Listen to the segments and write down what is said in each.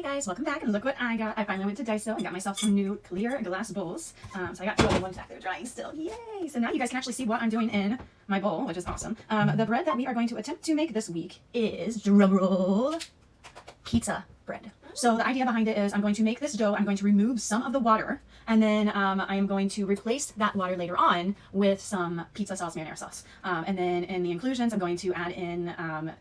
guys, welcome back, and look what I got. I finally went to Daiso and got myself some new clear glass bowls. So I got two of the ones back there drying still. Yay! So now you guys can actually see what I'm doing in my bowl, which is awesome. The bread that we are going to attempt to make this week is, drumroll, pizza bread. So the idea behind it is I'm going to make this dough, I'm going to remove some of the water, and then I am going to replace that water later on with some pizza sauce, marinara sauce. And then in the inclusions, I'm going to add in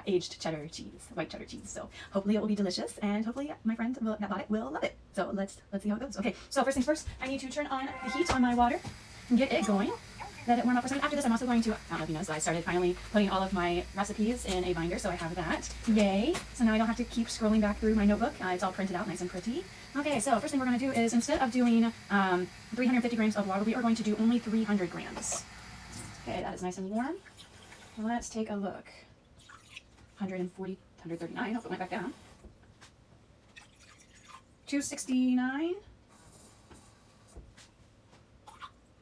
aged cheddar cheese, white cheddar cheese. So hopefully it will be delicious, and hopefully my friend that bought it will love it. So let's see how it goes. Okay, so first things first, I need to turn on the heat on my water and get it going. Let it warm up for a second. After this, I'm also going to, I don't know if you noticed, I started finally putting all of my recipes in a binder, so I have that. Yay! So now I don't have to keep scrolling back through my notebook. It's all printed out nice and pretty. Okay, so first thing we're going to do is, instead of doing 350 grams of water, we are going to do only 300 grams. Okay, that is nice and warm. Let's take a look. 140, 139, hope it went back down. 269,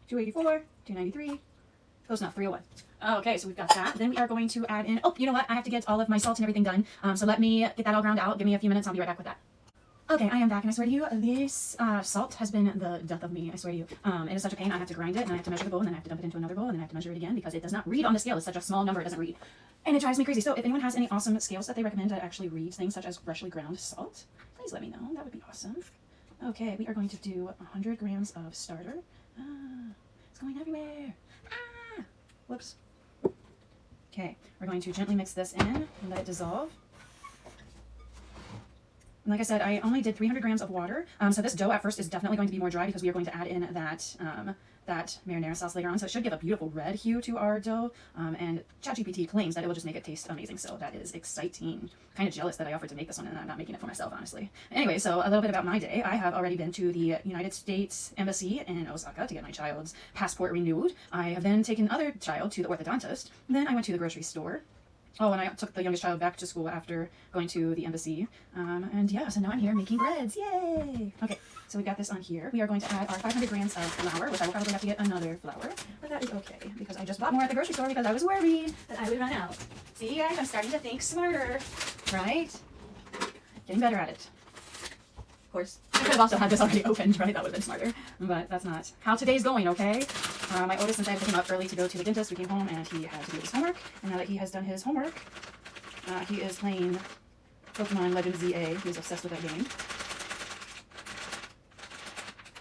284, 293, close enough, 301. Okay, so we've got that. Then we are going to add in, oh, you know what? I have to get all of my salt and everything done. So let me get that all ground out. Give me a few minutes, I'll be right back with that. Okay, I am back, and I swear to you, this salt has been the death of me, I swear to you. It is such a pain. I have to grind it, and I have to measure the bowl, and then I have to dump it into another bowl, and then I have to measure it again, because it does not read on the scale. It's such a small number, it doesn't read. And it drives me crazy. So if anyone has any awesome scales that they recommend that actually read things such as freshly ground salt, please let me know. That would be awesome. Okay, we are going to do 100 grams of starter. It's going everywhere. Whoops. Okay, we're going to gently mix this in and let it dissolve. And like I said, I only did 300 grams of water. So this dough at first is definitely going to be more dry because we are going to add in that marinara sauce later on. So it should give a beautiful red hue to our dough. And ChatGPT claims that it will just make it taste amazing. So that is exciting. Kind of jealous that I offered to make this one and I'm not making it for myself, honestly. Anyway, so a little bit about my day. I have already been to the United States Embassy in Osaka to get my child's passport renewed. I have then taken other child to the orthodontist. Then I went to the grocery store. Oh, and I took the youngest child back to school after going to the embassy. And yeah, so now I'm here making breads. Yay! Okay, so we got this on here. We are going to add our 500 grams of flour, which I will probably have to get another flour. But that is okay, because I just bought more at the grocery store because I was worried that I would run out. See, guys, I'm starting to think smarter, right? Getting better at it. Of course, I could have also had this already opened, right? That would have been smarter. But that's not how today's going, okay? My oldest, since I had to pick him up early to go to the dentist, we came home and he had to do his homework. And now that he has done his homework, he is playing Pokemon Legends ZA. He's obsessed with that game.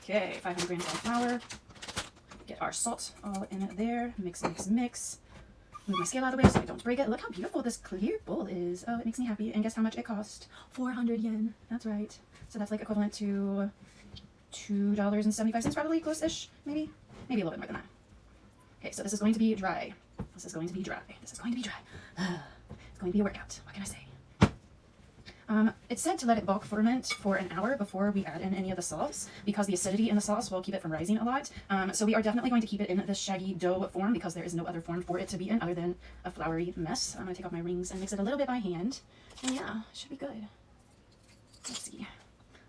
Okay, 500 grams of flour. Get our salt all in there. Mix, mix, mix. Move my scale out of the way so I don't break it. Look how beautiful this clear bowl is. Oh, it makes me happy. And guess how much it cost? 400 yen. That's right. So that's like equivalent to $2.75, probably, close-ish, maybe a little bit more than that. Okay, so this is going to be dry. This is going to be dry. It's going to be a workout. What can I say? It's said to let it bulk ferment for an hour before we add in any of the sauce, because the acidity in the sauce will keep it from rising a lot. So we are definitely going to keep it in this shaggy dough form, because there is no other form for it to be in other than a floury mess. I'm going to take off my rings and mix it a little bit by hand. And yeah, it should be good. Let's see.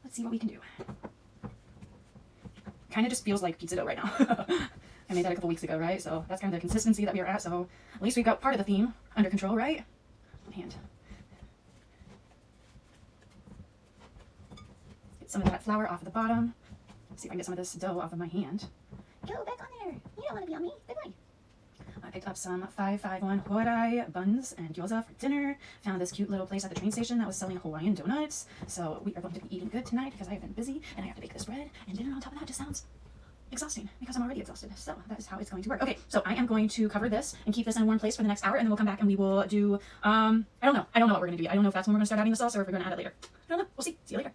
Let's see what we can do. Kind of just feels like pizza dough right now. I made that a couple weeks ago, right? So that's kind of the consistency that we are at. So at least we've got part of the theme under control, right? One hand. Get some of that flour off of the bottom. Let's see if I can get some of this dough off of my hand. Go back on there. You don't want to be on me. Bye bye. I picked up some 551 Horai buns and gyoza for dinner. Found this cute little place at the train station that was selling Hawaiian donuts. So we are going to be eating good tonight because I have been busy and I have to bake this bread. And dinner on top of that just sounds exhausting because I'm already exhausted. So that is how it's going to work. Okay, so I am going to cover this and keep this in a warm place for the next hour, and then we'll come back and we will do, I don't know what we're going to do. I don't know if that's when we're going to start adding the sauce or if we're going to add it later. I don't know. We'll see. See you later.